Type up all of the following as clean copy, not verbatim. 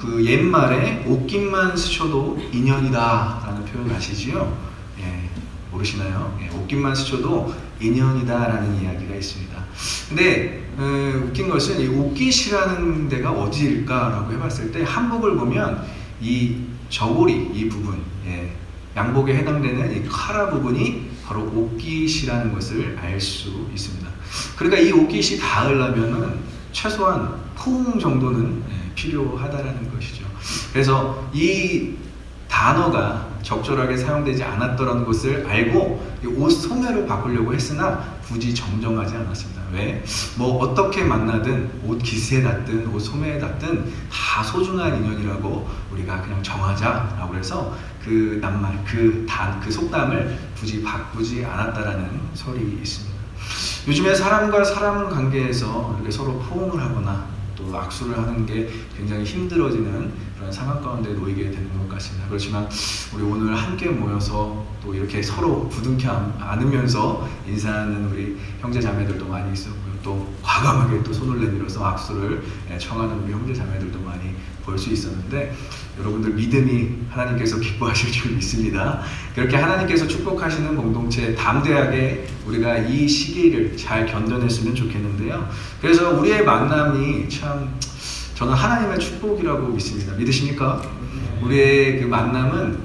그 옛말에 옷깃만 스쳐도 인연이다 라는 표현 아시지요? 예, 모르시나요? 예, 옷깃만 스쳐도 인연이다 라는 이야기가 있습니다. 근데 웃긴 것은 이 옷깃이라는 데가 어디일까 라고 해봤을 때 한복을 보면 이 저고리 이 부분, 예, 양복에 해당되는 이 카라 부분이 바로 옷깃이라는 것을 알 수 있습니다. 그러니까 이 옷깃이 닿으려면은 최소한 포옹 정도는 필요하다라는 것이죠. 그래서 이 단어가 적절하게 사용되지 않았더라는 것을 알고 옷 소매로 바꾸려고 했으나 굳이 정정하지 않았습니다. 왜? 뭐 어떻게 만나든 옷 깃에 닿든 옷 소매에 닿든 다 소중한 인연이라고 우리가 그냥 정하자라고 해서 그 낱말, 그 속담을 굳이 바꾸지 않았다라는 설이 있습니다. 요즘에 사람과 사람 관계에서 이렇게 서로 포옹을 하거나 또 악수를 하는 게 굉장히 힘들어지는 그런 상황 가운데 놓이게 되는 것 같습니다. 그렇지만 우리 오늘 함께 모여서 또 이렇게 서로 부둥켜 안으면서 인사하는 우리 형제 자매들도 많이 있었고요. 또 과감하게 또 손을 내밀어서 악수를 청하는 우리 형제 자매들도 많이 볼 수 있었는데 여러분들 믿음이 하나님께서 기뻐하실 줄 믿습니다. 그렇게 하나님께서 축복하시는 공동체 담대하게 우리가 이 시기를 잘 견뎌냈으면 좋겠는데요. 그래서 우리의 만남이 참 저는 하나님의 축복이라고 믿습니다. 믿으십니까? 우리의 그 만남은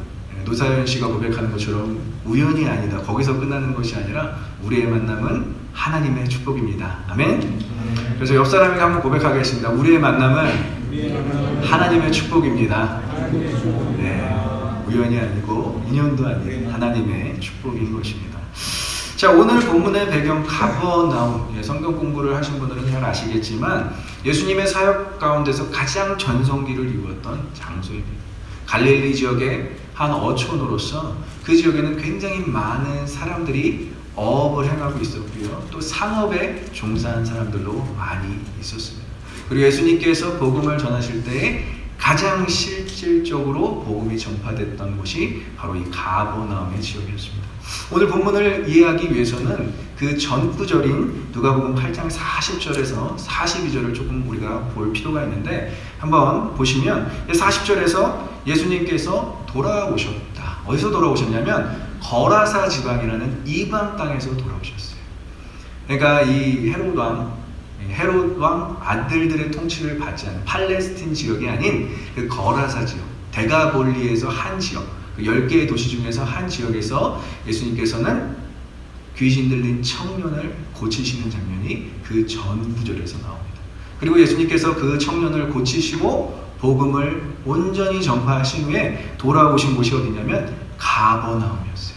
노사연 씨가 고백하는 것처럼 우연이 아니다. 거기서 끝나는 것이 아니라 우리의 만남은 하나님의 축복입니다. 아멘? 그래서 옆 사람에게 한번 고백하겠습니다. 우리의 만남은 하나님의 축복입니다. 네, 우연이 아니고 인연도 아닌 하나님의 축복인 것입니다. 자, 오늘 본문의 배경 가버나움, 성경 공부를 하신 분들은 잘 아시겠지만 예수님의 사역 가운데서 가장 전성기를 이루었던 장소입니다. 갈릴리 지역의 한 어촌으로서 그 지역에는 굉장히 많은 사람들이 어업을 행하고 있었고요. 또 상업에 종사한 사람들도 많이 있었습니다. 그리고 예수님께서 복음을 전하실 때에 가장 실질적으로 복음이 전파됐던 곳이 바로 이 가버나움의 지역이었습니다. 오늘 본문을 이해하기 위해서는 그 전 구절인 누가복음 8장 40절에서 42절을 조금 우리가 볼 필요가 있는데 한번 보시면 40절에서 예수님께서 돌아오셨다. 어디서 돌아오셨냐면 거라사 지방이라는 이방 땅에서 돌아오셨어요. 그러니까 이 헤롯 왕 아들들의 통치를 받지 않은 팔레스틴 지역이 아닌 그 거라사 지역, 데가볼리에서 한 지역, 그 10개의 도시 중에서 한 지역에서 예수님께서는 귀신 들린 청년을 고치시는 장면이 그 전 구절에서 나옵니다. 그리고 예수님께서 그 청년을 고치시고 복음을 온전히 전파하신 후에 돌아오신 곳이 어디냐면 가버나움이었어요.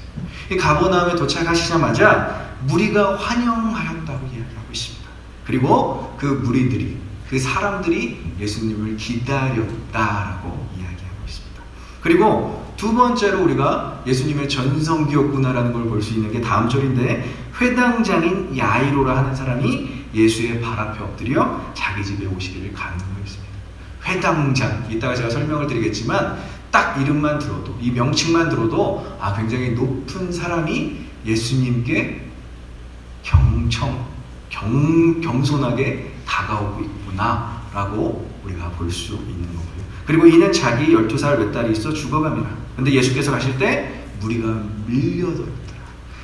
이 가버나움에 도착하시자마자 무리가 환영하였다고 이야기하고 있습니다. 그리고 그 무리들이, 그 사람들이 예수님을 기다렸다라고 이야기하고 있습니다. 그리고 두 번째로 우리가 예수님의 전성기였구나라는 걸 볼 수 있는 게 다음 절인데 회당장인 야이로라 하는 사람이 예수의 발 앞에 엎드려 자기 집에 오시기를 간구했습니다. 회당장, 이따가 제가 설명을 드리겠지만 딱 이름만 들어도, 이 명칭만 들어도 굉장히 높은 사람이 예수님께 겸손하게 다가오고 있구나 라고 우리가 볼 수 있는 거고요. 그리고 이는 자기 12살 외딸이 있어 죽어갑니다. 근데 예수께서 가실 때 무리가 밀려들었더라.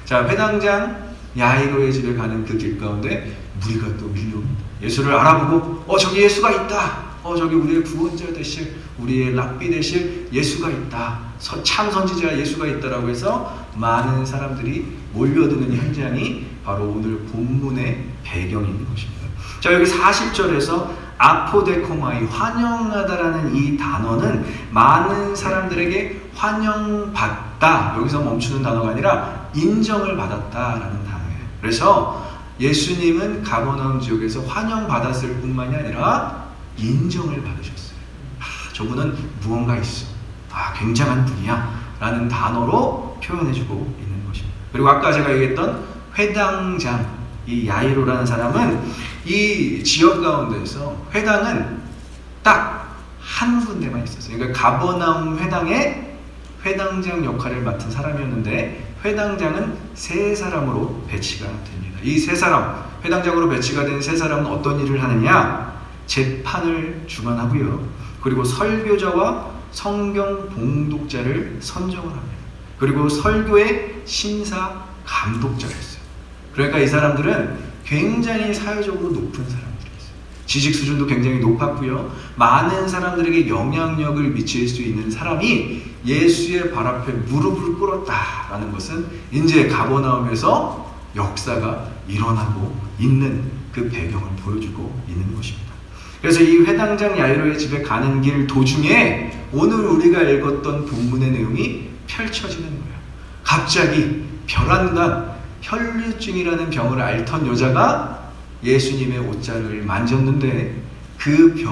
자, 회당장 야이로의 집에 가는 그 길 가운데 무리가 또 밀려옵니다. 예수를 알아보고 저기 예수가 있다. 저기 우리의 구원자 되실, 우리의 랍비 되실 예수가 있다. 참 선지자 예수가 있다라고 해서 많은 사람들이 몰려드는 현장이 바로 오늘 본문의 배경인 것입니다. 자, 여기 40절에서 아포데코마이, 환영하다라는 이 단어는 많은 사람들에게 환영받다, 여기서 멈추는 단어가 아니라 인정을 받았다라는 단어예요. 그래서 예수님은 가버나움 지역에서 환영받았을 뿐만이 아니라 인정을 받으셨어요. 저분은 무언가 있어. 굉장한 분이야. 라는 단어로 표현해주고 있는 것입니다. 그리고 아까 제가 얘기했던 회당장, 이 야이로라는 사람은 이 지역 가운데서 회당은 딱 한 군데만 있었어요. 그러니까 가버나움 회당의 회당장 역할을 맡은 사람이었는데 회당장은 3사람으로 배치가 됩니다. 이 3사람, 회당장으로 배치가 된 3사람은 어떤 일을 하느냐? 재판을 주관하고요. 그리고 설교자와 성경 봉독자를 선정을 합니다. 그리고 설교의 심사 감독자였어요. 그러니까 이 사람들은 굉장히 사회적으로 높은 사람들이었어요. 지식 수준도 굉장히 높았고요. 많은 사람들에게 영향력을 미칠 수 있는 사람이 예수의 발 앞에 무릎을 꿇었다라는 것은 이제 가버나움에서 역사가 일어나고 있는 그 배경을 보여주고 있는 것입니다. 그래서 이 회당장 야이로의 집에 가는 길 도중에 오늘 우리가 읽었던 본문의 내용이 펼쳐지는 거예요. 갑자기 별안간 혈류증이라는 병을 앓던 여자가 예수님의 옷자락을 만졌는데 그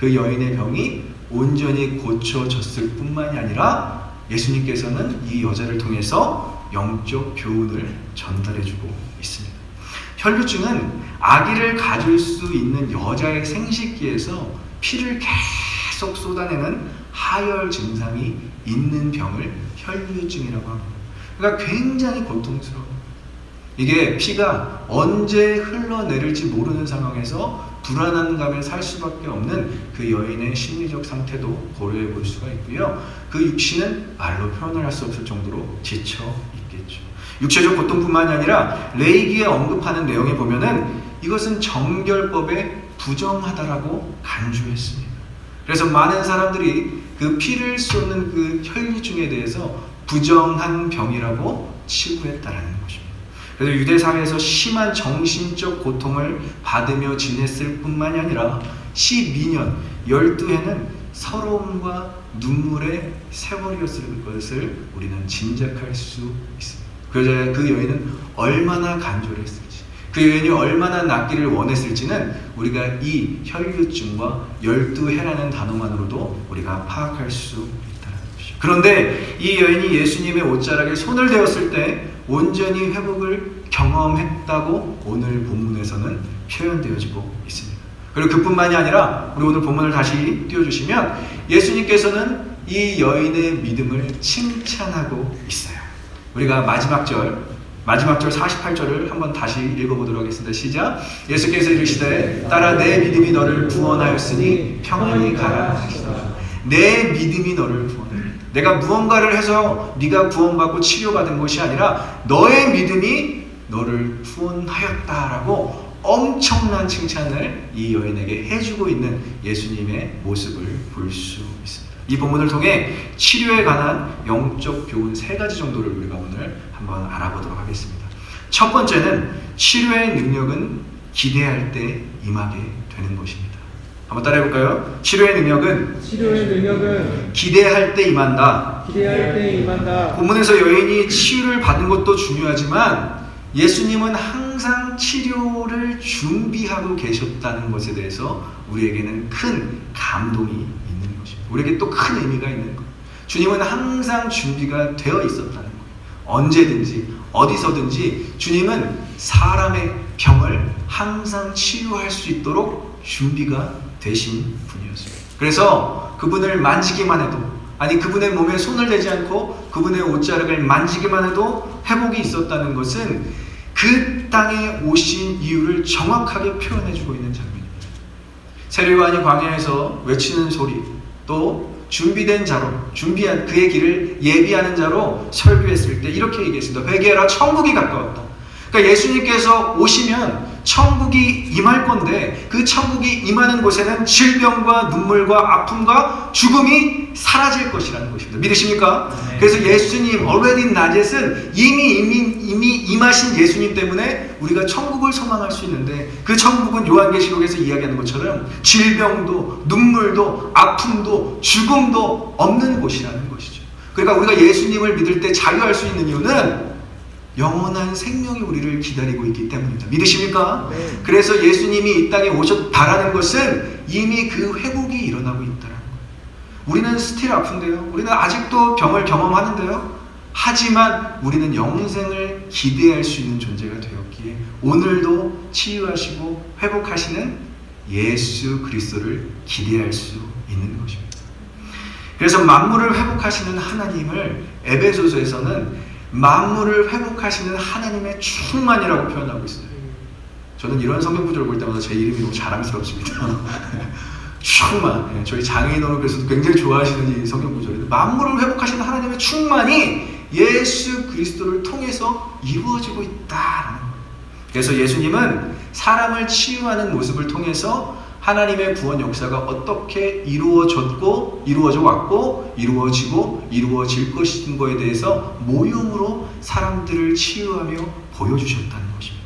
여인의 병이 온전히 고쳐졌을 뿐만이 아니라 예수님께서는 이 여자를 통해서 영적 교훈을 전달해주고 있습니다. 혈류증은 아기를 가질 수 있는 여자의 생식기에서 피를 계속 쏟아내는 하열 증상이 있는 병을 혈류증이라고 합니다. 그러니까 굉장히 고통스러워요. 이게 피가 언제 흘러내릴지 모르는 상황에서 불안한 감에 살 수밖에 없는 그 여인의 심리적 상태도 고려해 볼 수가 있고요. 그 육신은 말로 표현할 수 없을 정도로 지쳐 있겠죠. 육체적 고통뿐만이 아니라 레이기에 언급하는 내용에 보면은 이것은 정결법에 부정하다라고 간주했습니다. 그래서 많은 사람들이 그 피를 쏟는 그 혈류증에 대해서 부정한 병이라고 치부했다라는 것입니다. 그래서 유대 사회에서 심한 정신적 고통을 받으며 지냈을 뿐만이 아니라 12년, 12해는 서러움과 눈물의 세월이었을 것을 우리는 짐작할 수 있습니다. 그 여인은 얼마나 간절했을지, 그 여인이 얼마나 낫기를 원했을지는 우리가 이 혈류증과 12해라는 단어만으로도 우리가 파악할 수 있다는 것이죠. 그런데 이 여인이 예수님의 옷자락에 손을 대었을 때 온전히 회복을 경험했다고 오늘 본문에서는 표현되어지고 있습니다. 그리고 그뿐만이 아니라 우리 오늘 본문을 다시 띄워주시면 예수님께서는 이 여인의 믿음을 칭찬하고 있어요. 우리가 마지막 절 48절을 한번 다시 읽어보도록 하겠습니다. 시작. 예수께서 이르시되 따라 내 믿음이 너를 구원하였으니 평안히 가라 하시더라. 내 믿음이 너를 구원하였다. 내가 무언가를 해서 네가 구원받고 치료받은 것이 아니라 너의 믿음이 너를 구원하였다라고 엄청난 칭찬을 이 여인에게 해주고 있는 예수님의 모습을 볼 수 있습니다. 이 본문을 통해 치료에 관한 영적 교훈 3가지 정도를 우리가 오늘 한번 알아보도록 하겠습니다. 첫 번째는 치료의 능력은 기대할 때 임하게 되는 것입니다. 한번 따라해볼까요? 치료의 능력은 기대할 때 임한다. 본문에서 여인이 치유를 받은 것도 중요하지만 예수님은 항상 치료를 준비하고 계셨다는 것에 대해서 우리에게는 큰 감동이 있는 것입니다. 우리에게 또 큰 의미가 있는 거예요. 주님은 항상 준비가 되어 있었다는 거예요. 언제든지 어디서든지 주님은 사람의 병을 항상 치유할 수 있도록 준비가 되신 분이었습니다. 그래서 그분을 만지기만 해도, 아니 그분의 몸에 손을 대지 않고 그분의 옷자락을 만지기만 해도 회복이 있었다는 것은 그 땅에 오신 이유를 정확하게 표현해주고 있는 장면입니다. 세례요한이 광야에서 외치는 소리, 또 준비된 자로, 준비한 그의 길을 예비하는 자로 설교했을 때 이렇게 얘기했습니다. 회개하라, 천국이 가까웠다. 그러니까 예수님께서 오시면 천국이 임할 건데 그 천국이 임하는 곳에는 질병과 눈물과 아픔과 죽음이 사라질 것이라는 것입니다. 믿으십니까? 네. 그래서 예수님 already 나젯은 이미 임하신 예수님 때문에 우리가 천국을 소망할 수 있는데 그 천국은 요한계시록에서 이야기하는 것처럼 질병도 눈물도 아픔도 죽음도 없는 곳이라는 것이죠. 그러니까 우리가 예수님을 믿을 때 자유할 수 있는 이유는 영원한 생명이 우리를 기다리고 있기 때문입니다. 믿으십니까? 네. 그래서 예수님이 이 땅에 오셨다라는 것은 이미 그 회복이 일어나고 있다는 거예요. 우리는 스틸 아픈데요. 우리는 아직도 병을 경험하는데요. 하지만 우리는 영생을 기대할 수 있는 존재가 되었기에 오늘도 치유하시고 회복하시는 예수 그리스도를 기대할 수 있는 것입니다. 그래서 만물을 회복하시는 하나님을 에베소서에서는 만물을 회복하시는 하나님의 충만이라고 표현하고 있어요. 저는 이런 성경 구절을 볼 때마다 제 이름이 너무 자랑스럽습니다. 충만. 예, 저희 장인어른께서도 굉장히 좋아하시는 이 성경 구절인데, 만물을 회복하시는 하나님의 충만이 예수 그리스도를 통해서 이루어지고 있다라는 거예요. 그래서 예수님은 사람을 치유하는 모습을 통해서 하나님의 구원 역사가 어떻게 이루어져 왔고 이루어지고 이루어질 것인 거에 대해서 모형으로 사람들을 치유하며 보여주셨다는 것입니다.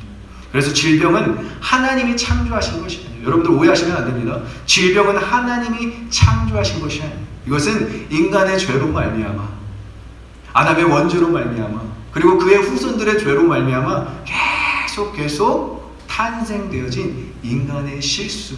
그래서 질병은 하나님이 창조하신 것이 아니에요. 여러분들 오해하시면 안 됩니다. 질병은 하나님이 창조하신 것이 아니에요. 이것은 인간의 죄로 말미암아, 아담의 원죄로 말미암아, 그리고 그의 후손들의 죄로 말미암아 계속 탄생되어진 인간의 실수,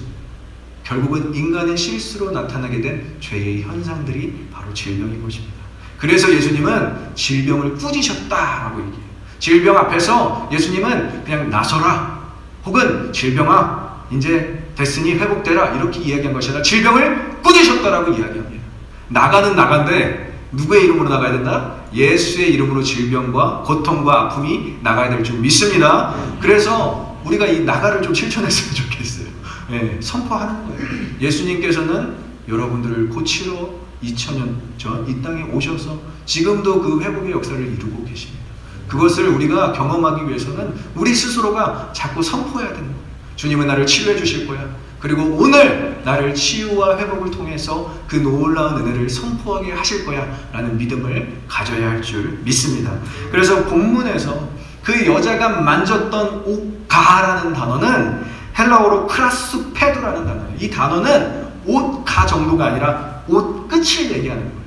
결국은 인간의 실수로 나타나게 된 죄의 현상들이 바로 질병인 것입니다. 그래서 예수님은 질병을 꾸짖으셨다라고 얘기해요. 질병 앞에서 예수님은 그냥 나서라, 혹은 질병아 이제 됐으니 회복되라, 이렇게 이야기한 것이 아니라 질병을 꾸짖으셨다라고 이야기합니다. 나가는 나간데 누구의 이름으로 나가야 된다? 예수의 이름으로 질병과 고통과 아픔이 나가야 될 줄 믿습니다. 그래서 우리가 이 나가를 좀 실천했으면 좋겠어요. 네, 선포하는 거예요. 예수님께서는 여러분들을 고치러 2000년 전 이 땅에 오셔서 지금도 그 회복의 역사를 이루고 계십니다. 그것을 우리가 경험하기 위해서는 우리 스스로가 자꾸 선포해야 되는 거예요. 주님은 나를 치유해 주실 거야. 그리고 오늘 나를 치유와 회복을 통해서 그 놀라운 은혜를 선포하게 하실 거야 라는 믿음을 가져야 할 줄 믿습니다. 그래서 본문에서 그 여자가 만졌던 옷가라는 단어는 헬라어로 크라스페도라는 단어예요. 이 단어는 옷가 정도가 아니라 옷 끝을 얘기하는 거예요.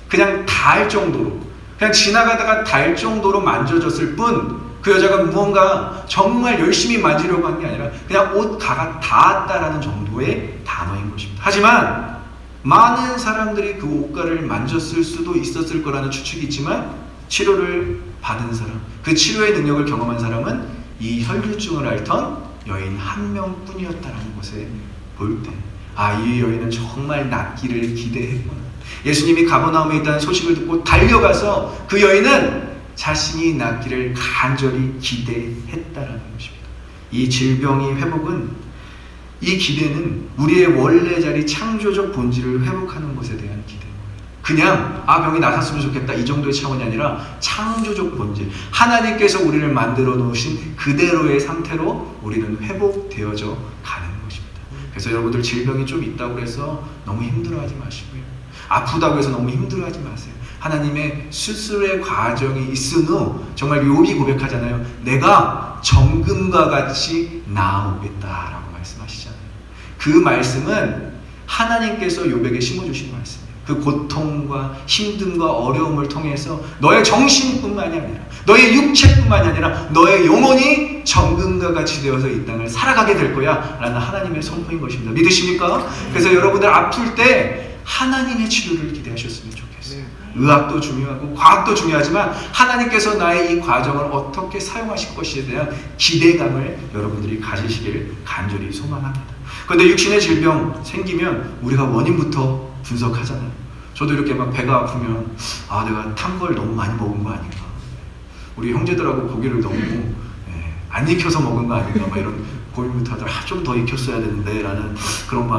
그냥 닿을 정도로, 그냥 지나가다가 닿을 정도로 만져졌을 뿐, 그 여자가 무언가 정말 열심히 만지려고 한 게 아니라 그냥 옷가가 닿았다라는 정도의 단어인 것입니다. 하지만 많은 사람들이 그 옷가를 만졌을 수도 있었을 거라는 추측이 있지만, 치료를 받은 사람, 그 치료의 능력을 경험한 사람은 이 혈류증을 앓던 여인 한 명뿐이었다라는 것에 볼 때, 이 여인은 정말 낫기를 기대했구나. 예수님이 가버나움에 있다는 소식을 듣고 달려가서 그 여인은 자신이 낫기를 간절히 기대했다라는 것입니다. 이 질병의 회복은, 이 기대는 우리의 원래 자리 창조적 본질을 회복하는 것에 대한 기대인 거예요. 그냥 병이 나았으면 좋겠다 이 정도의 차원이 아니라 창조적 본질, 하나님께서 우리를 만들어 놓으신 그대로의 상태로 우리는 회복되어져 가는 것입니다. 그래서 여러분들 질병이 좀 있다고 해서 너무 힘들어하지 마시고요, 아프다고 해서 너무 힘들어하지 마세요. 하나님의 수술의 과정이 있은 후 정말 욥이 고백하잖아요. 내가 정금과 같이 나아오겠다라고 말씀하시잖아요. 그 말씀은 하나님께서 욥에게 심어주신 말씀이에요. 그 고통과 힘듦과 어려움을 통해서 너의 정신뿐만이 아니라 너의 육체뿐만이 아니라 너의 영혼이 정금과 같이 되어서 이 땅을 살아가게 될 거야 라는 하나님의 선포인 것입니다. 믿으십니까? 그래서 여러분들 아플 때 하나님의 치료를 기대하셨으면 좋겠어요. 의학도 중요하고 과학도 중요하지만 하나님께서 나의 이 과정을 어떻게 사용하실 것에 대한 기대감을 여러분들이 가지시길 간절히 소망합니다. 그런데 육신의 질병 생기면 우리가 원인부터 분석하잖아요. 저도 이렇게 막 배가 아프면 내가 탄 걸 너무 많이 먹은 거 아닌가, 우리 형제들하고 고기를 너무 안 익혀서 먹은 거 아닌가, 막 이런 고민부터 하다가 좀 더 익혔어야 되는데 라는 그런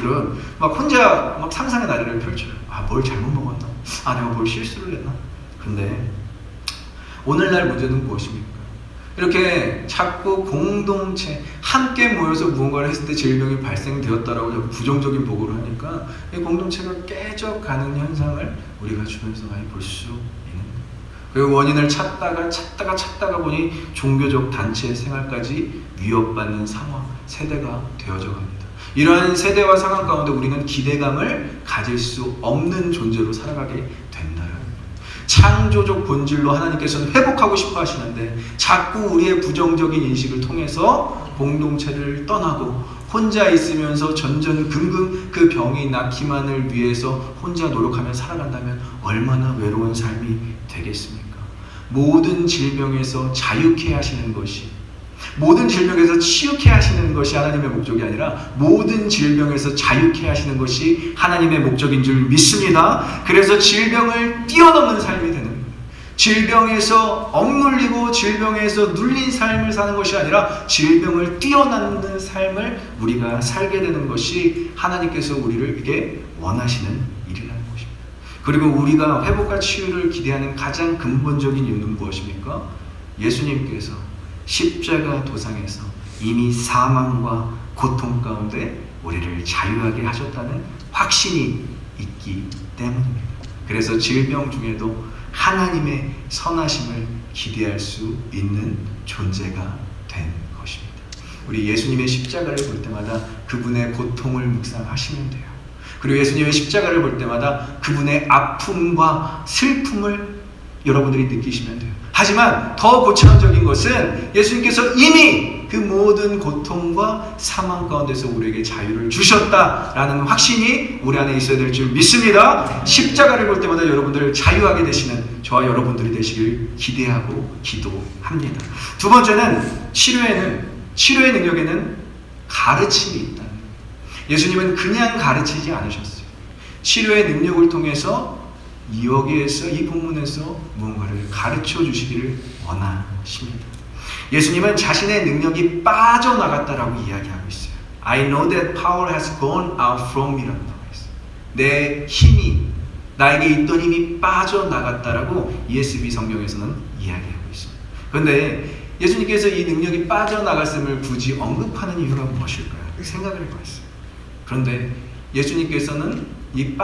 이런 혼자 상상의 나래를 펼쳐요. 뭘 잘못 먹었나? 내가 뭘 실수를 했나? 근데 오늘날 문제는 무엇입니까? 이렇게 자꾸 공동체 함께 모여서 무언가를 했을 때 질병이 발생되었다라고 자꾸 부정적인 보고를 하니까 이 공동체가 깨져가는 현상을 우리가 주변에서 많이 볼 수 있는 거예요. 그리고 원인을 찾다가 보니 종교적 단체의 생활까지 위협받는 상황, 세대가 되어져 갑니다. 이러한 세대와 상황 가운데 우리는 기대감을 가질 수 없는 존재로 살아가게 된다는 거예요. 창조적 본질로 하나님께서는 회복하고 싶어 하시는데 자꾸 우리의 부정적인 인식을 통해서 공동체를 떠나고 혼자 있으면서 전전긍긍 그 병이 낫기만을 위해서 혼자 노력하며 살아간다면 얼마나 외로운 삶이 되겠습니까? 모든 질병에서 자유케 하시는 것이, 모든 질병에서 치유케 하시는 것이 하나님의 목적이 아니라 모든 질병에서 자유케 하시는 것이 하나님의 목적인 줄 믿습니다. 그래서 질병을 뛰어넘는 삶이 되는 거예요. 질병에서 억눌리고 질병에서 눌린 삶을 사는 것이 아니라 질병을 뛰어넘는 삶을 우리가 살게 되는 것이 하나님께서 우리에게 원하시는 일이라는 것입니다. 그리고 우리가 회복과 치유를 기대하는 가장 근본적인 이유는 무엇입니까? 예수님께서 십자가 도상에서 이미 사망과 고통 가운데 우리를 자유하게 하셨다는 확신이 있기 때문입니다. 그래서 질병 중에도 하나님의 선하심을 기대할 수 있는 존재가 된 것입니다. 우리 예수님의 십자가를 볼 때마다 그분의 고통을 묵상하시면 돼요. 그리고 예수님의 십자가를 볼 때마다 그분의 아픔과 슬픔을 여러분들이 느끼시면 돼요. 하지만 더 고차원적인 것은 예수님께서 이미 그 모든 고통과 사망 가운데서 우리에게 자유를 주셨다라는 확신이 우리 안에 있어야 될 줄 믿습니다. 십자가를 볼 때마다 여러분들을 자유하게 되시는 저와 여러분들이 되시길 기대하고 기도합니다. 두 번째는 치료의 능력에는 가르침이 있다는 거예요. 예수님은 그냥 가르치지 않으셨어요. 치료의 능력을 통해서 여기에서 이 본문에서 무언가를 가르쳐 주시기를 원하십니다. 예수님은 자신의 능력이 빠져나갔다라고 이야기하고 있어요. I know that power has gone out from me. 내 힘이, 나에게 있던 힘이 빠져나갔다라고 ESV 성경에서는 이야기하고 있습니다. 그런데 예수님께서 이 능력이 빠져나갔음을 굳이 언급하는 이유가 무엇일까요? 생각을 해봤어요. 그런데 예수님께서는 이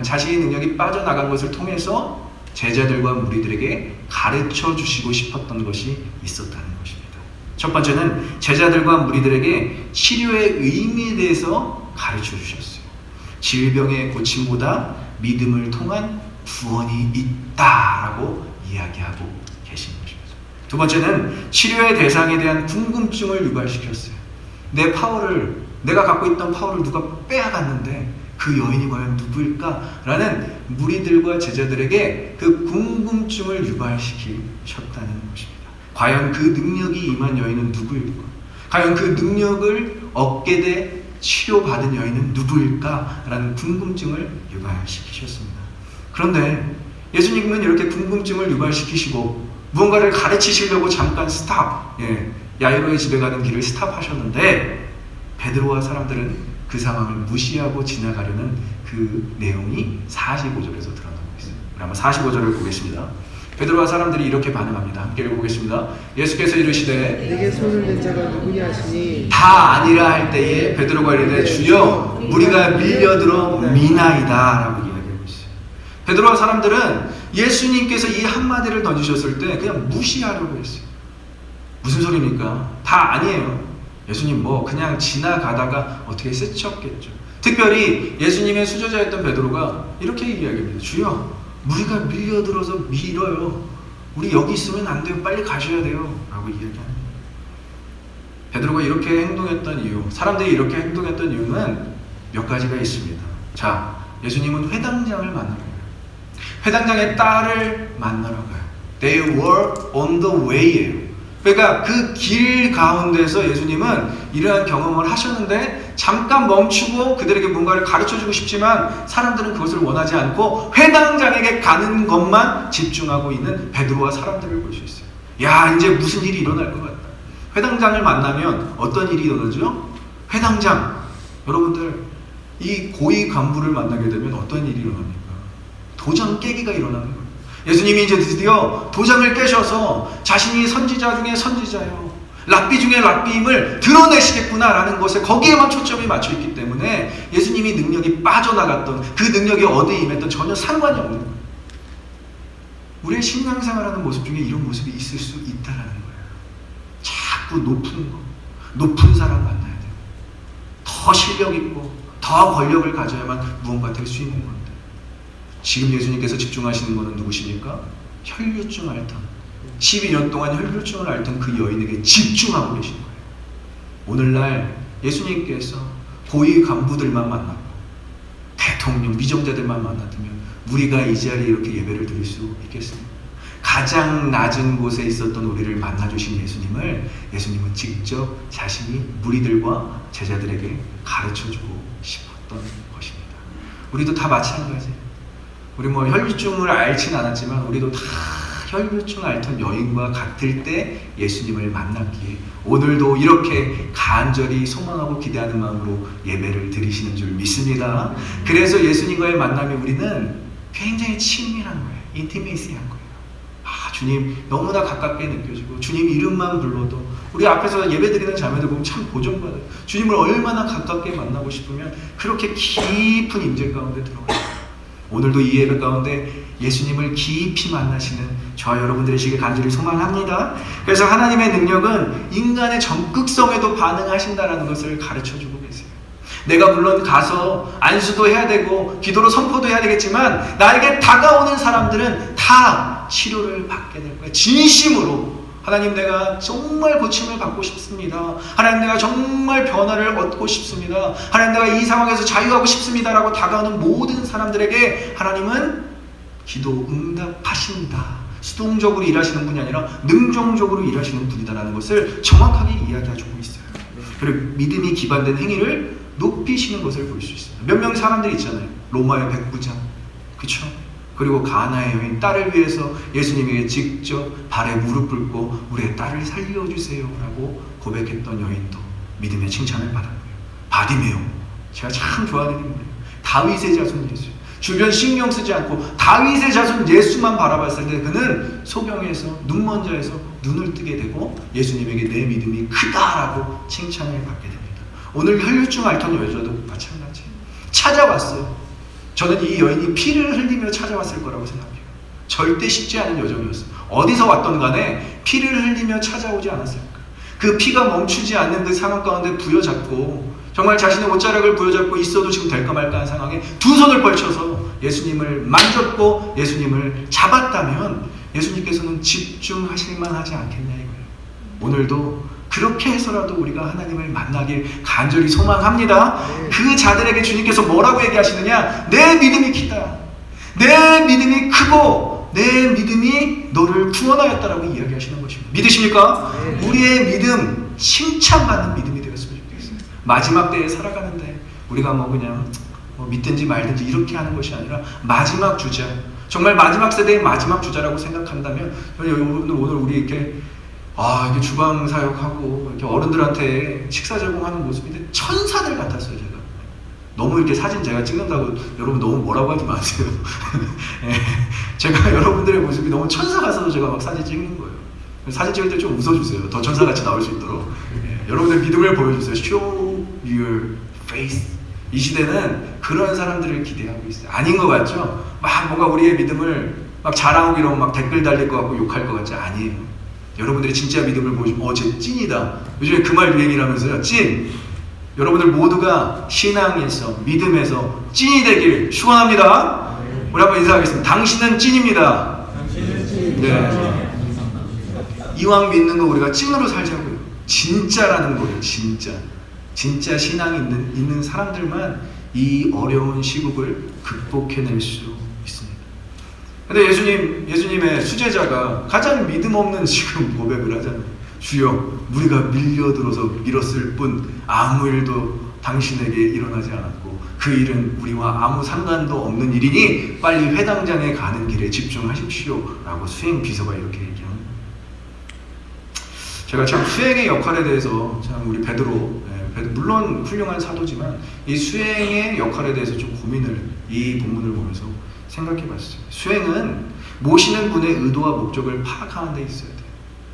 자신의 능력이 빠져나간 것을 통해서 제자들과 무리들에게 가르쳐 주시고 싶었던 것이 있었다는 것입니다. 첫 번째는 제자들과 무리들에게 치료의 의미에 대해서 가르쳐 주셨어요. 질병의 고침보다 믿음을 통한 구원이 있다라고 이야기하고 계신 것입니다. 두 번째는 치료의 대상에 대한 궁금증을 유발시켰어요. 내가 갖고 있던 파워를 누가 빼앗갔는데 그 여인이 과연 누구일까? 라는 무리들과 제자들에게 그 궁금증을 유발시키셨다는 것입니다. 과연 그 능력이 임한 여인은 누구일까? 과연 그 능력을 얻게 돼 치료받은 여인은 누구일까? 라는 궁금증을 유발시키셨습니다. 그런데 예수님은 이렇게 궁금증을 유발시키시고 무언가를 가르치시려고 잠깐 스탑, 야이로의 집에 가는 길을 스탑하셨는데 베드로와 사람들은 그 상황을 무시하고 지나가려는 그 내용이 45절에서 드러나고 있어요. 우리 한번 45절을 보겠습니다. 베드로와 사람들이 이렇게 반응합니다. 함께 읽어보겠습니다. 예수께서 이르시되 내게 손을 댄 자가 누구냐 하시니 다 아니라 할 때에 베드로가 이르되 주여 우리가 밀려들어 미나이다 라고 이야기하고 있어요. 베드로와 사람들은 예수님께서 이 한마디를 던지셨을 때 그냥 무시하려고 했어요. 무슨 소리입니까? 다 아니에요. 예수님 그냥 지나가다가 어떻게 스쳤겠죠. 특별히 예수님의 수제자였던 베드로가 이렇게 이야기합니다. 주여 우리가 밀려들어서 밀어요. 우리 여기 있으면 안 돼요. 빨리 가셔야 돼요. 라고 이야기합니다. 베드로가 이렇게 행동했던 이유, 사람들이 이렇게 행동했던 이유는 몇 가지가 있습니다. 자, 예수님은 회당장을 만나러 가요. 회당장의 딸을 만나러 가요. They were on the way예요. 그러니까 그 길 가운데서 예수님은 이러한 경험을 하셨는데 잠깐 멈추고 그들에게 뭔가를 가르쳐주고 싶지만 사람들은 그것을 원하지 않고 회당장에게 가는 것만 집중하고 있는 베드로와 사람들을 볼 수 있어요. 야, 이제 무슨 일이 일어날 것 같다. 회당장을 만나면 어떤 일이 일어나죠? 회당장, 여러분들 이 고위 간부를 만나게 되면 어떤 일이 일어납니까? 도장 깨기가 일어나는 거예요. 예수님이 이제 드디어 도장을 깨셔서 자신이 선지자 중에 선지자요, 랍비 중에 랍비임을 드러내시겠구나라는 것에 거기에만 초점이 맞춰 있기 때문에 예수님이 능력이 빠져나갔던 그 능력이 어디에 임했던 전혀 상관이 없는 거예요. 우리의 신앙생활하는 모습 중에 이런 모습이 있을 수 있다라는 거예요. 자꾸 높은 사람 만나야 돼요. 더 실력 있고 더 권력을 가져야만 무언가 될 수 있는 건데 지금 예수님께서 집중하시는 것은 누구십니까? 혈류증 앓던 12년 동안 혈류증을 앓던 그 여인에게 집중하고 계신 거예요. 오늘날 예수님께서 고위 간부들만 만나고 대통령, 위정자들만 만났다면 우리가 이 자리에 이렇게 예배를 드릴 수 있겠습니까? 가장 낮은 곳에 있었던 우리를 만나주신 예수님은 직접 자신이 무리들과 제자들에게 가르쳐주고 싶었던 것입니다. 우리도 다 마찬가지예요. 우리 혈류증을 앓진 않았지만 우리도 다 혈류증 앓던 여인과 같을 때 예수님을 만났기에 오늘도 이렇게 간절히 소망하고 기대하는 마음으로 예배를 드리시는 줄 믿습니다. 그래서 예수님과의 만남이 우리는 굉장히 친밀한 거예요. 인티메이시한 거예요. 주님 너무나 가깝게 느껴지고 주님 이름만 불러도 우리 앞에서 예배드리는 자매들 보면 참 보존받아요. 주님을 얼마나 가깝게 만나고 싶으면 그렇게 깊은 임재 가운데 들어가요. 오늘도 이 예배 가운데 예수님을 깊이 만나시는 저와 여러분들의 시길 간절히 소망합니다. 그래서 하나님의 능력은 인간의 적극성에도 반응하신다는 것을 가르쳐주고 계세요. 내가 물론 가서 안수도 해야 되고 기도로 선포도 해야 되겠지만 나에게 다가오는 사람들은 다 치료를 받게 될 거예요. 진심으로 하나님 내가 정말 고침을 받고 싶습니다. 하나님 내가 정말 변화를 얻고 싶습니다. 하나님 내가 이 상황에서 자유하고 싶습니다라고 다가오는 모든 사람들에게 하나님은 기도 응답하신다. 수동적으로 일하시는 분이 아니라 능동적으로 일하시는 분이다라는 것을 정확하게 이야기해주고 있어요. 그리고 믿음이 기반된 행위를 높이시는 것을 볼 수 있습니다. 몇 명의 사람들이 있잖아요. 로마의 백부장, 그렇죠? 그리고 가나의 여인, 딸을 위해서 예수님에게 직접 발에 무릎 꿇고 우리의 딸을 살려주세요 라고 고백했던 여인도 믿음의 칭찬을 받았고요. 바디메오, 제가 참 좋아하는 인물이에요. 다윗의 자손 예수, 주변 신경 쓰지 않고 다윗의 자손 예수만 바라봤을 때 그는 소경에서 눈먼 자에서 눈을 뜨게 되고 예수님에게 내 믿음이 크다라고 칭찬을 받게 됩니다. 오늘 혈류증 앓던 여자도 마찬가지 찾아왔어요. 저는 이 여인이 피를 흘리며 찾아왔을 거라고 생각해요. 절대 쉽지 않은 여정이었어요. 어디서 왔던 간에 피를 흘리며 찾아오지 않았을까. 그 피가 멈추지 않는 그 상황 가운데 부여잡고 정말 자신의 옷자락을 부여잡고 있어도 지금 될까 말까 한 상황에 두 손을 펼쳐서 예수님을 만졌고 예수님을 잡았다면 예수님께서는 집중하실 만하지 않겠냐 이거예요. 오늘도 그렇게 해서라도 우리가 하나님을 만나길 간절히 소망합니다. 그 자들에게 주님께서 뭐라고 얘기하시느냐? 내 믿음이 크다. 내 믿음이 크고 내 믿음이 너를 구원하였다라고 이야기하시는 것입니다. 믿으십니까? 우리의 믿음, 칭찬받는 믿음이 되었으면 좋겠어요. 마지막 때에 살아가는데 우리가 그냥 믿든지 말든지 이렇게 하는 것이 아니라 마지막 주자, 정말 마지막 세대의 마지막 주자라고 생각한다면 오늘 우리 이렇게 이게 주방 사역하고 이렇게 어른들한테 식사 제공하는 모습인데 천사들 같았어요. 제가 너무 이렇게 사진 제가 찍는다고 여러분 너무 뭐라고 하지 마세요. 제가 여러분들의 모습이 너무 천사 같아서 제가 막 사진 찍는 거예요. 사진 찍을 때 좀 웃어주세요. 더 천사같이 나올 수 있도록. 여러분들 믿음을 보여주세요. Show your face. 이 시대는 그런 사람들을 기대하고 있어요. 아닌 것 같죠? 막 뭔가 우리의 믿음을 막 자랑하고 이러면 막 댓글 달릴 것 같고 욕할 것 같지? 아니에요. 여러분들이 진짜 믿음을 보여주면 쟤 찐이다. 요즘에 그 말 유행이라면서요. 찐. 여러분들 모두가 신앙에서 믿음에서 찐이 되길 축원합니다. 우리 한번 인사하겠습니다. 당신은 찐입니다. 네. 이왕 믿는 거 우리가 찐으로 살자고요. 진짜라는 거예요. 진짜 신앙이 있는 사람들만 이 어려운 시국을 극복해낼 수 있습니다. 근데 예수님의 수제자가 가장 믿음 없는 지금 고백을 하잖아요. 주여, 우리가 밀려들어서 밀었을 뿐 아무 일도 당신에게 일어나지 않았고 그 일은 우리와 아무 상관도 없는 일이니 빨리 회당장에 가는 길에 집중하십시오 라고 수행 비서가 이렇게 얘기합니다. 제가 참 수행의 역할에 대해서 참 우리 베드로 물론 훌륭한 사도지만 이 수행의 역할에 대해서 좀 고민을 이 본문을 보면서 생각해 봤어요. 수행은 모시는 분의 의도와 목적을 파악하는 데 있어야 돼요.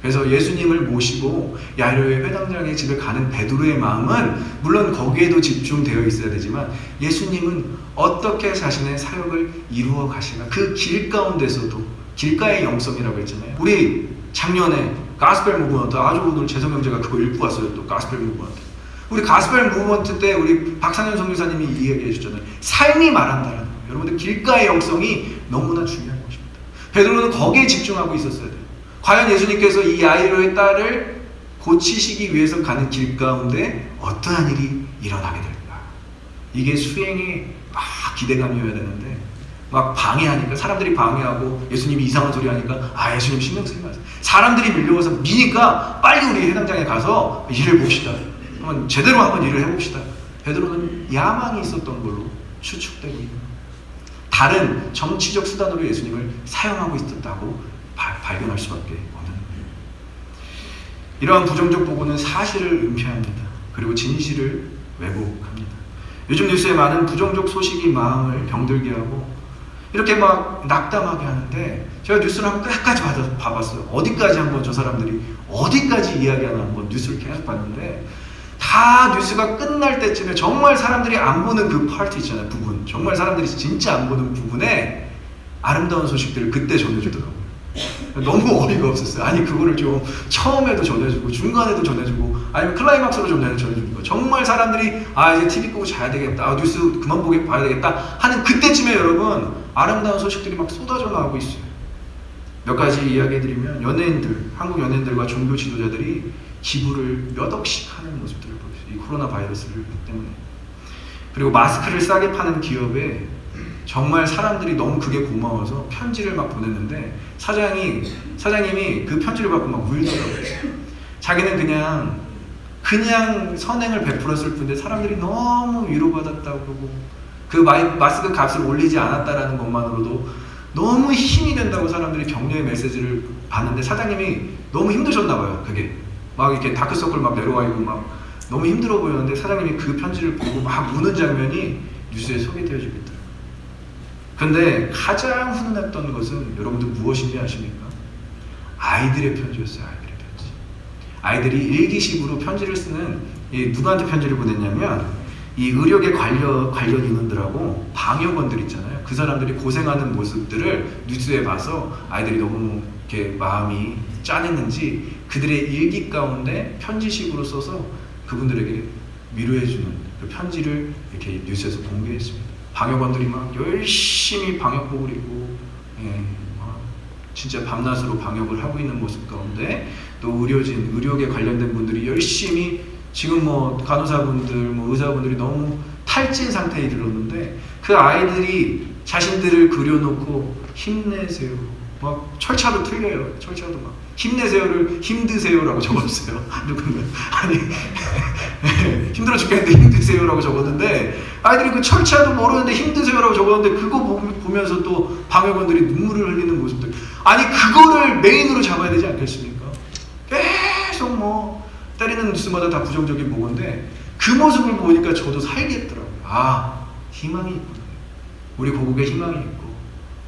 그래서 예수님을 모시고 야이로의 회당장의 집에 가는 베드로의 마음은 물론 거기에도 집중되어 있어야 되지만 예수님은 어떻게 자신의 사역을 이루어 가시나 그 길 가운데서도 길가의 영성이라고 했잖아요. 우리 작년에 가스펠 무브먼트, 아주 오늘 재성 형제가 그거 읽고 왔어요. 또 가스펠 무브먼트. 우리 가스펠 무브먼트 때 우리 박상현 선교사님이 이 얘기 해주셨잖아요. 삶이 말한다는 거예요. 여러분들 길가의 영성이 너무나 중요한 것입니다. 베드로는 거기에 집중하고 있었어야 돼요. 과연 예수님께서 이 야이로의 딸을 고치시기 위해서 가는 길 가운데 어떠한 일이 일어나게 될까? 이게 수행의 막 기대감이어야 되는데 막 방해하니까 사람들이 방해하고 예수님이 이상한 소리 하니까 예수님 신경 쓰지 마세요. 사람들이 밀려와서 미니까 빨리 우리 회당장에 가서 일을 봅시다. 제대로 한번 일을 해봅시다. 베드로는 야망이 있었던 걸로 추측되고 있는 다른 정치적 수단으로 예수님을 사용하고 있었다고 봐요. 발견할 수밖에 없는 거예요. 이러한 부정적 보고는 사실을 은폐합니다. 그리고 진실을 왜곡합니다. 요즘 뉴스에 많은 부정적 소식이 마음을 병들게 하고 이렇게 막 낙담하게 하는데, 제가 뉴스를 한번 끝까지 봐봤어요. 어디까지 한번 저 사람들이 어디까지 이야기하나 한번 뉴스를 계속 봤는데, 다 뉴스가 끝날 때쯤에 정말 사람들이 안 보는 그 파트 있잖아요. 부분. 정말 사람들이 진짜 안 보는 부분에 아름다운 소식들을 그때 전해주더라고요. 너무 어이가 없었어요. 아니 그거를 좀 처음에도 전해주고 중간에도 전해주고 아니면 클라이막스로 좀 전해주는 거. 정말 사람들이 이제 TV 끄고 자야 되겠다, 뉴스 그만 보게 봐야 되겠다 하는 그때쯤에 여러분 아름다운 소식들이 막 쏟아져 나오고 있어요. 몇 가지 이야기해드리면, 연예인들, 한국 연예인들과 종교 지도자들이 기부를 몇 억씩 하는 모습들을 보여요. 이 코로나 바이러스를 때문에. 그리고 마스크를 싸게 파는 기업에 정말 사람들이 너무 그게 고마워서 편지를 막 보냈는데, 사장님이 그 편지를 받고 막 울더라고요. 자기는 그냥 선행을 베풀었을 뿐인데 사람들이 너무 위로받았다고 그러고, 그 마스크 값을 올리지 않았다라는 것만으로도 너무 힘이 된다고 사람들이 격려의 메시지를 받는데, 사장님이 너무 힘드셨나 봐요. 그게 막 이렇게 다크서클 막 내려와 있고 막 너무 힘들어 보였는데, 사장님이 그 편지를 보고 막 우는 장면이 뉴스에 소개되어지고 있더라고요. 근데 가장 훈훈했던 것은 여러분들 무엇인지 아십니까? 아이들의 편지였어요. 아이들의 편지. 아이들이 일기식으로 편지를 쓰는, 누구한테 편지를 보냈냐면 이 의료계 관련 인원들하고 방역원들 있잖아요. 그 사람들이 고생하는 모습들을 뉴스에 봐서 아이들이 너무 이렇게 마음이 짠했는지 그들의 일기 가운데 편지식으로 써서 그분들에게 위로해주는 그 편지를 이렇게 뉴스에서 공개했습니다. 방역원들이 막 열심히 방역복을 입고 진짜 밤낮으로 방역을 하고 있는 모습 가운데, 또 의료계 관련된 분들이 열심히, 지금 뭐 간호사분들, 뭐 의사분들이 너무 탈진 상태에 이르렀는데 그 아이들이 자신들을 그려놓고 힘내세요. 막 철자도 틀려요. 철자도 막 힘내세요를 힘드세요라고 적었어요. 누군가 아니 힘들어 죽겠는데 힘드세요라고 적었는데, 아이들이 그 철자도 모르는데 힘드세요라고 적었는데 그거 보면서 또 방역원들이 눈물을 흘리는 모습들. 아니 그거를 메인으로 잡아야 되지 않겠습니까? 계속 뭐 때리는 뉴스마다 다 부정적인 보고인데 그 모습을 보니까 저도 살겠더라고요. 희망이 있구나. 우리 고국에 희망이 있고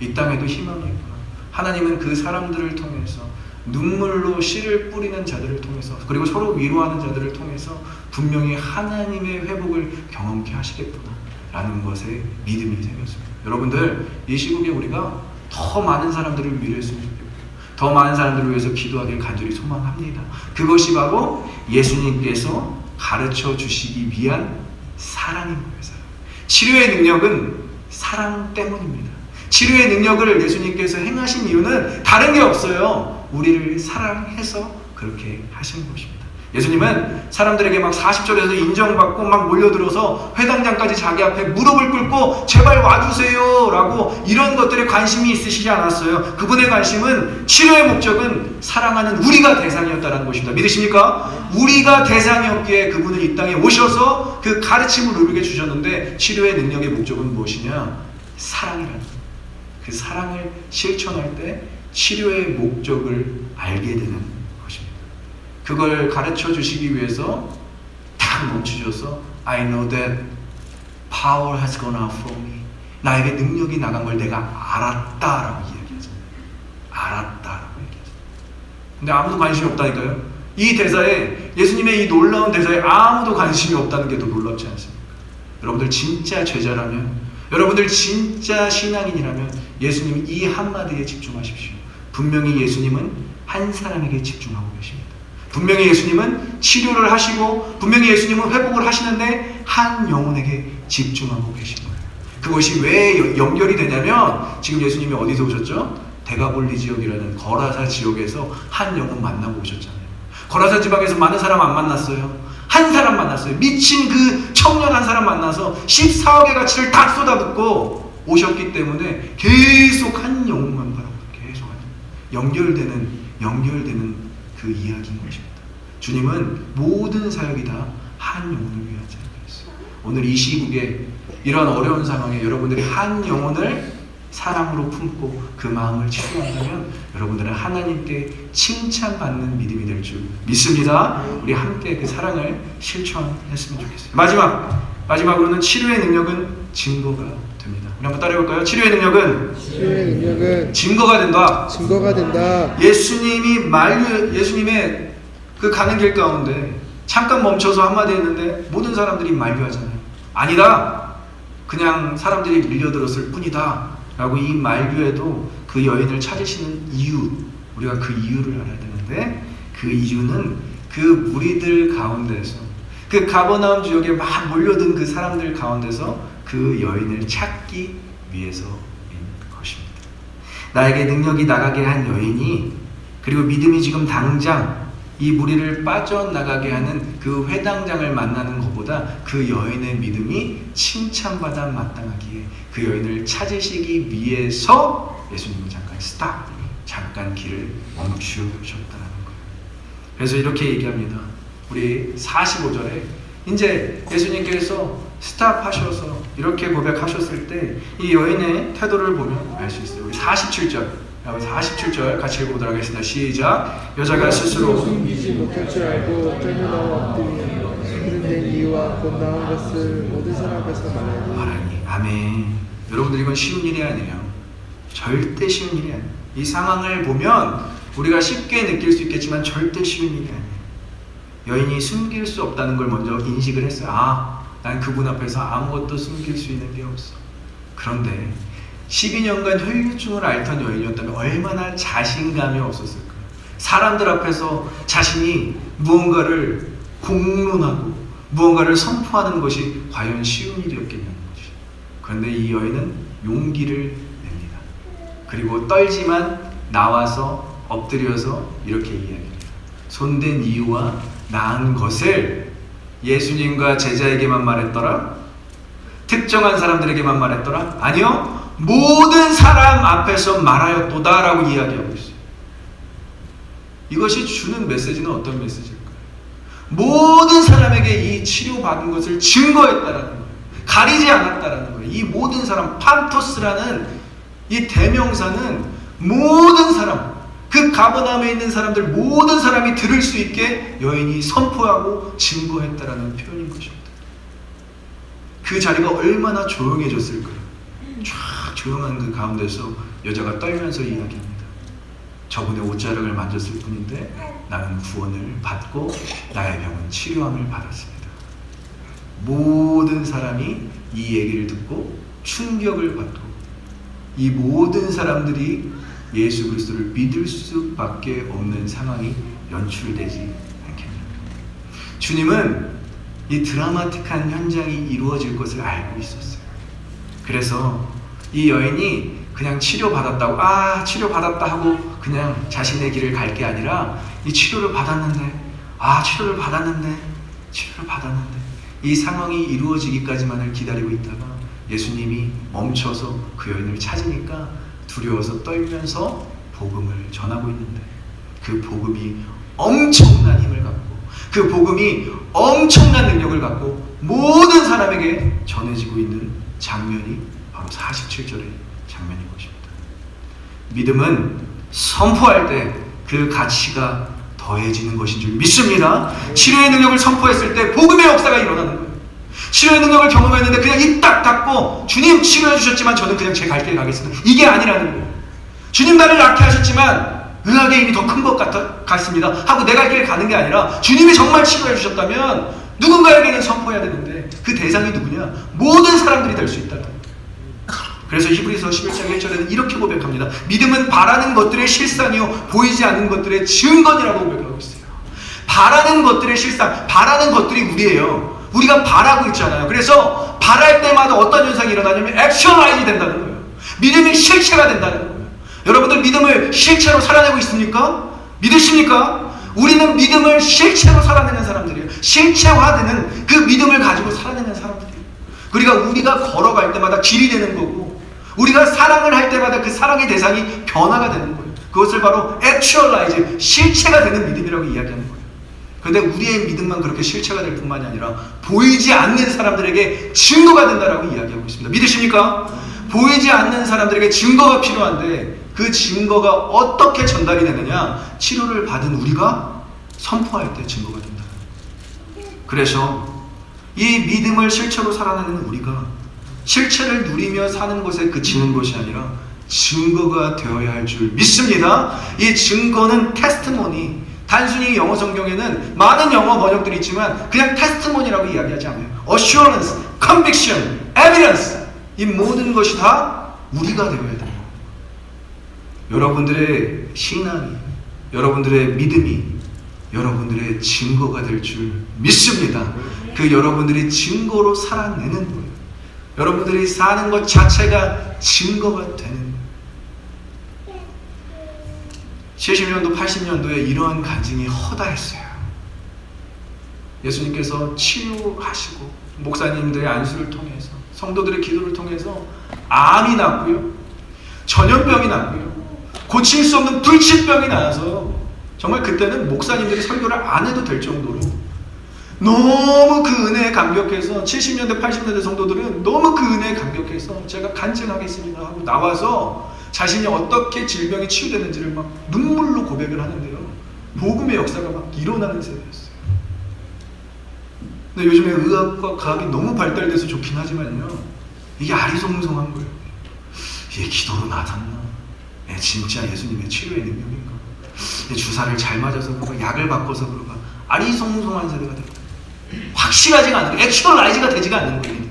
이 땅에도 희망이 있구나. 하나님은 그 사람들을 통해서, 눈물로 씨를 뿌리는 자들을 통해서, 그리고 서로 위로하는 자들을 통해서 분명히 하나님의 회복을 경험케 하시겠구나 라는 것에 믿음이 생겼습니다. 여러분들, 이 시국에 우리가 더 많은 사람들을 위로했으면 좋겠고 더 많은 사람들을 위해서 기도하길 간절히 소망합니다. 그것이 바로 예수님께서 가르쳐 주시기 위한 사랑인 거예요. 사랑. 치료의 능력은 사랑 때문입니다. 치료의 능력을 예수님께서 행하신 이유는 다른 게 없어요. 우리를 사랑해서 그렇게 하신 것입니다. 예수님은 사람들에게 막 40절에서 인정받고 막 몰려들어서 회당장까지 자기 앞에 무릎을 꿇고 제발 와주세요 라고 이런 것들에 관심이 있으시지 않았어요. 그분의 관심은, 치료의 목적은 사랑하는 우리가 대상이었다는 것입니다. 믿으십니까? 우리가 대상이었기에 그분은 이 땅에 오셔서 그 가르침을 우리에게 주셨는데, 치료의 능력의 목적은 무엇이냐? 사랑이라는 거예요. 그 사랑을 실천할 때 치료의 목적을 알게 되는 것입니다. 그걸 가르쳐 주시기 위해서 딱 멈추셔서 I know that power has gone out from me. 나에게 능력이 나간 걸 내가 알았다라고 이야기하잖아요. 알았다라고 얘기하잖아요. 근데 아무도 관심이 없다니까요. 이 대사에, 예수님의 이 놀라운 대사에 아무도 관심이 없다는 게 더 놀랍지 않습니까? 여러분들 진짜 제자라면, 여러분들 진짜 신앙인이라면 예수님 이 한마디에 집중하십시오. 분명히 예수님은 한 사람에게 집중하고 계십니다. 분명히 예수님은 치료를 하시고 분명히 예수님은 회복을 하시는데 한 영혼에게 집중하고 계신 거예요. 그것이 왜 연결이 되냐면, 지금 예수님이 어디서 오셨죠? 데가볼리 지역이라는 거라사 지역에서 한 영혼 만나고 오셨잖아요. 거라사 지방에서 많은 사람 안 만났어요. 한 사람 만났어요. 미친 그 청년 한 사람 만나서 14억의 가치를 다 쏟아붓고 오셨기 때문에 계속 한 영혼만 바라보고 계속 연결되는 그 이야기인 것입니다. 주님은 모든 사역이 다 한 영혼을 위한 사역이었어요. 오늘 이 시국에 이런 어려운 상황에 여러분들이 한 영혼을 사랑으로 품고 그 마음을 치유한다면 여러분들은 하나님께 칭찬받는 믿음이 될 줄 믿습니다. 우리 함께 그 사랑을 실천했으면 좋겠어요. 마지막으로는 치료의 능력은 증거가 됩니다. 우리 한번 따라해볼까요? 치료의 능력은 증거가 된다. 예수님의 그 가는 길 가운데 잠깐 멈춰서 한마디 했는데 모든 사람들이 만류하잖아요. 아니다. 그냥 사람들이 밀려들었을 뿐이다. 라고 이 만류에도 그 여인을 찾으시는 이유, 우리가 그 이유를 알아야 되는데, 그 이유는 그 무리들 가운데서, 그 가버나움 지역에 막 몰려든 그 사람들 가운데서 그 여인을 찾기 위해서인 것입니다. 나에게 능력이 나가게 한 여인이, 그리고 믿음이 지금 당장 이 무리를 빠져나가게 하는 그 회당장을 만나는 것보다 그 여인의 믿음이 칭찬받아 마땅하기에 그 여인을 찾으시기 위해서 예수님은 잠깐 길을 멈추셨다는 거예요. 그래서 이렇게 얘기합니다. 우리 45절에 이제 예수님께서 스탑하셔서 이렇게 고백하셨을 때 이 여인의 태도를 보면 알 수 있어요. 우리 47절 같이 읽어보도록 하겠습니다. 시작. 여자가 스스로 숨기지 못할 줄 알고 떨며 엎드리며 그런된 이유와 곧 나온 것을 모든 사람 앞에서 말하니. 아멘. 여러분들 이건 쉬운 일이 아니에요. 절대 쉬운 일이 아니에요. 이 상황을 보면 우리가 쉽게 느낄 수 있겠지만 절대 쉬운 일이 아니에요. 여인이 숨길 수 없다는 걸 먼저 인식을 했어요. 난 그분 앞에서 아무것도 숨길 수 있는 게 없어. 그런데 12년간 혈류증을 앓던 여인이었다면 얼마나 자신감이 없었을까. 사람들 앞에서 자신이 무언가를 공론하고 무언가를 선포하는 것이 과연 쉬운 일이었겠냐는 거지. 그런데 이 여인은 용기를 냅니다. 그리고 떨지만 나와서 엎드려서 이렇게 이야기합니다. 손댄 이유와 나은 것을 예수님과 제자에게만 말했더라? 특정한 사람들에게만 말했더라? 아니요. 모든 사람 앞에서 말하였도다 라고 이야기하고 있어요. 이것이 주는 메시지는 어떤 메시지일까요? 모든 사람에게 이 치료받은 것을 증거했다라는 거예요. 가리지 않았다라는 거예요. 이 모든 사람, 판토스라는 이 대명사는 모든 사람, 그 가버나움에 있는 사람들 모든 사람이 들을 수 있게 여인이 선포하고 증거했다라는 표현인 것입니다. 그 자리가 얼마나 조용해졌을까요? 쫙 조용한 그 가운데서 여자가 떨면서 이야기합니다. 저분의 옷자락을 만졌을 뿐인데 나는 구원을 받고 나의 병은 치료함을 받았습니다. 모든 사람이 이 얘기를 듣고 충격을 받고 이 모든 사람들이 예수 그리스도를 믿을 수밖에 없는 상황이 연출되지 않겠냐고요. 주님은 이 드라마틱한 현장이 이루어질 것을 알고 있었어요. 그래서 이 여인이 그냥 치료받았다고 치료받았다 하고 그냥 자신의 길을 갈 게 아니라 이 치료를 받았는데 이 상황이 이루어지기까지만을 기다리고 있다가 예수님이 멈춰서 그 여인을 찾으니까 두려워서 떨면서 복음을 전하고 있는데 그 복음이 엄청난 힘을 갖고 그 복음이 엄청난 능력을 갖고 모든 사람에게 전해지고 있는 장면이 바로 47절의 장면인 것입니다. 믿음은 선포할 때 그 가치가 더해지는 것인 줄 믿습니다. 치료의 능력을 선포했을 때 복음의 역사가 일어나는 거예요. 치료의 능력을 경험했는데 그냥 입 딱 닫고 주님 치료해 주셨지만 저는 그냥 제 갈 길 가겠습니다. 이게 아니라는 거예요. 주님 나를 낫게 하셨지만 의학의 힘이 더 큰 것 같습니다 하고 내 갈 길 가는 게 아니라 주님이 정말 치료해 주셨다면 누군가에게는 선포해야 되는데 그 대상이 누구냐? 모든 사람들이 될 수 있다. 그래서 히브리서 11장 1절에는 이렇게 고백합니다. 믿음은 바라는 것들의 실상이요 보이지 않는 것들의 증거니라고 고백하고 있어요. 바라는 것들의 실상, 바라는 것들이 우리예요. 우리가 바라고 있잖아요. 그래서 바랄 때마다 어떤 현상이 일어나냐면 액션라이즈 된다는 거예요. 믿음이 실체가 된다는 거예요. 여러분들 믿음을 실체로 살아내고 있습니까? 믿으십니까? 우리는 믿음을 실체로 살아내는 사람들이에요. 실체화되는 그 믿음을 가지고 살아내는 사람들이에요. 그러니까 우리가 걸어갈 때마다 길이 되는 거고 우리가 사랑을 할 때마다 그 사랑의 대상이 변화가 되는 거예요. 그것을 바로 액츄얼라이즈, 실체가 되는 믿음이라고 이야기하는 거예요. 그런데 우리의 믿음만 그렇게 실체가 될 뿐만이 아니라 보이지 않는 사람들에게 증거가 된다라고 이야기하고 있습니다. 믿으십니까? 보이지 않는 사람들에게 증거가 필요한데 그 증거가 어떻게 전달이 되느냐? 치료를 받은 우리가 선포할 때 증거가 된다. 그래서 이 믿음을 실체로 살아내는 우리가 실체를 누리며 사는 것에 그치는 것이 아니라 증거가 되어야 할 줄 믿습니다. 이 증거는 테스트모니. 단순히 영어 성경에는 많은 영어 번역들이 있지만 그냥 테스트모니라고 이야기하지 않아요. assurance, conviction, evidence. 이 모든 것이 다 우리가 되어야 돼요. 여러분들의 신앙이, 여러분들의 믿음이 여러분들의 증거가 될 줄 믿습니다. 그 여러분들이 증거로 살아내는 거예요. 여러분들이 사는 것 자체가 증거가 되는 거예요. 70년도, 80년도에 이러한 간증이 허다했어요. 예수님께서 치유하시고 목사님들의 안수를 통해서 성도들의 기도를 통해서 암이 났고요, 전염병이 났고요, 고칠 수 없는 불치병이 나서 정말 그때는 목사님들이 설교를 안 해도 될 정도로 너무 그 은혜에 감격해서 70년대 80년대 성도들은 너무 그 은혜에 감격해서 제가 간증하겠습니다 하고 나와서 자신이 어떻게 질병이 치유되는지를 막 눈물로 고백을 하는데요, 복음의 역사가 막 일어나는 세대였어요. 근데 요즘에 의학과 과학이 너무 발달돼서 좋긴 하지만요, 이게 아리송송한 거예요. 이게 기도로 나타나? 진짜 예수님의 치료의 능력인가? 주사를 잘 맞아서 그런가? 약을 바꿔서 그런가? 아리송송한 세대가 됩니다. 확실하지가 않아요. 액츄얼라이즈가 되지가 않는 거예요.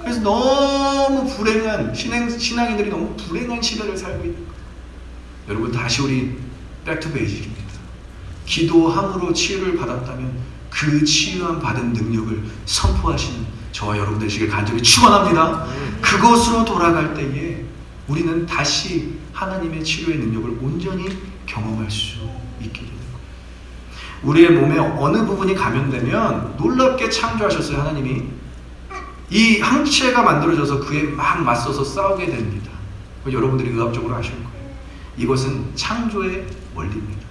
그래서 너무 불행한 신앙인들이 너무 불행한 시대를 살고 있는 거예요. 여러분, 다시 우리 백투 베이직입니다. 기도함으로 치유를 받았다면 그 치유함 받은 능력을 선포하시는 저와 여러분 되시길 간절히 축원합니다. 그것으로 돌아갈 때에 우리는 다시 하나님의 치료의 능력을 온전히 경험할 수 있게 되는 거예요. 우리의 몸에 어느 부분이 감염되면 놀랍게 창조하셨어요. 하나님이 이 항체가 만들어져서 그에 막 맞서서 싸우게 됩니다. 여러분들이 의학적으로 아실 거예요. 이것은 창조의 원리입니다.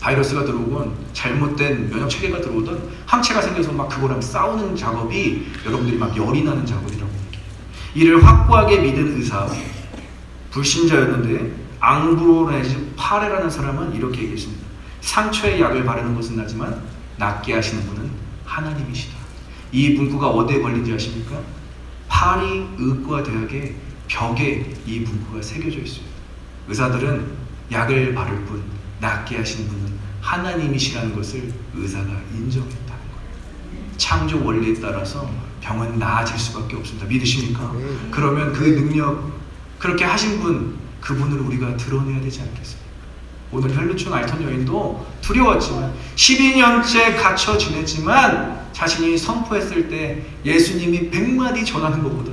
바이러스가 들어오건 잘못된 면역 체계가 들어오던 항체가 생겨서 막 그거랑 싸우는 작업이 여러분들이 막 열이 나는 작업이라고 얘기해요. 이를 확고하게 믿은 의사, 불신자였는데 앙브로네즈 파레라는 사람은 이렇게 얘기했습니다. 상처에 약을 바르는 것은 나지만 낫게 하시는 분은 하나님이시다. 이 문구가 어디에 걸린지 아십니까? 파리 의과 대학의 벽에 이 문구가 새겨져 있습니다. 의사들은 약을 바를 뿐 낫게 하시는 분은 하나님이시라는 것을 의사가 인정했다는 거예요. 창조 원리에 따라서 병은 나아질 수밖에 없습니다. 믿으십니까? 그러면 그 능력, 그렇게 하신 분, 그분을 우리가 드러내야 되지 않겠습니까? 오늘 혈루증 앓던 여인도 두려웠지만 12년째 갇혀 지냈지만 자신이 선포했을 때 예수님이 100마디 전하는 것보다,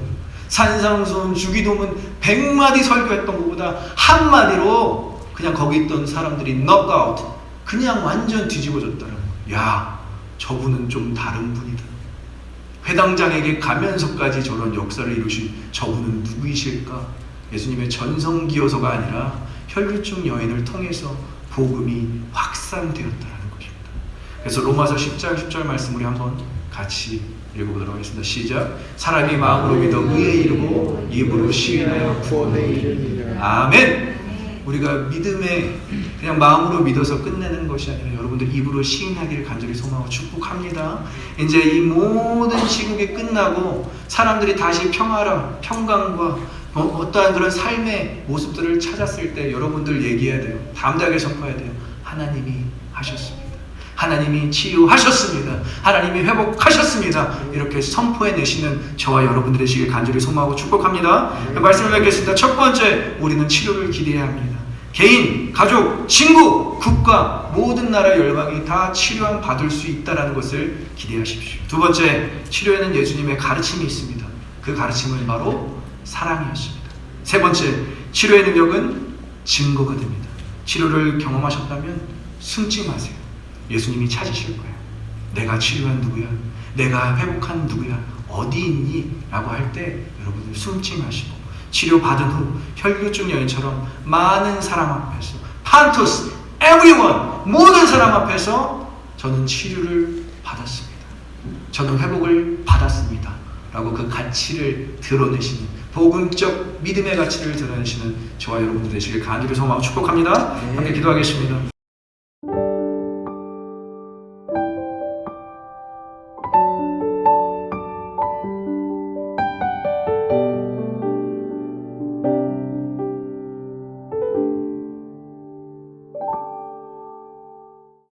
산상수훈, 주기도문 100마디 설교했던 것보다 한마디로 그냥 거기 있던 사람들이 넉아웃, 그냥 완전 뒤집어졌다는 거예요. 야, 저분은 좀 다른 분이다. 회당장에게 가면서까지 저런 역사를 이루신 저분은 누구이실까? 예수님의 전성기여서가 아니라 혈루증 여인을 통해서 복음이 확산되었다는 것입니다. 그래서 로마서 10장 10절 말씀 우리 한번 같이 읽어보도록 하겠습니다. 시작. 사람이 마음으로 믿어 의에 이르고 입으로 시인하여 구원에 이르니라. 아멘. 우리가 믿음에 그냥 마음으로 믿어서 끝내는 것이 아니라 여러분들 입으로 시인하기를 간절히 소망하고 축복합니다. 이제 이 모든 시국이 끝나고 사람들이 다시 평강과 어떠한 그런 삶의 모습들을 찾았을 때 여러분들 얘기해야 돼요. 담대하게 선포해야 돼요. 하나님이 하셨습니다. 하나님이 치유하셨습니다. 하나님이 회복하셨습니다. 이렇게 선포해내시는 저와 여러분들 되시길 간절히 소망하고 축복합니다. 말씀을 맺겠습니다. 첫 번째, 우리는 치료를 기대해야 합니다. 개인, 가족, 친구, 국가, 모든 나라 열방이 다 치료함 받을 수 있다는 것을 기대하십시오. 두 번째, 치료에는 예수님의 가르침이 있습니다. 그 가르침은 바로 사랑이었습니다. 세 번째, 치료의 능력은 증거가 됩니다. 치료를 경험하셨다면 숨지 마세요. 예수님이 찾으실 거예요. 내가 치료한 누구야? 내가 회복한 누구야? 어디 있니? 라고 할 때 여러분들 숨지 마시고 치료받은 후 혈루증 여인처럼 많은 사람 앞에서 판토스, everyone, 모든 사람 앞에서 저는 치료를 받았습니다. 저는 회복을 받았습니다. 하고 그 가치를 드러내시는 복음적 믿음의 가치를 드러내시는 저와 여러분들 되시길 간절히 소망하고 축복합니다. 함께 기도하겠습니다.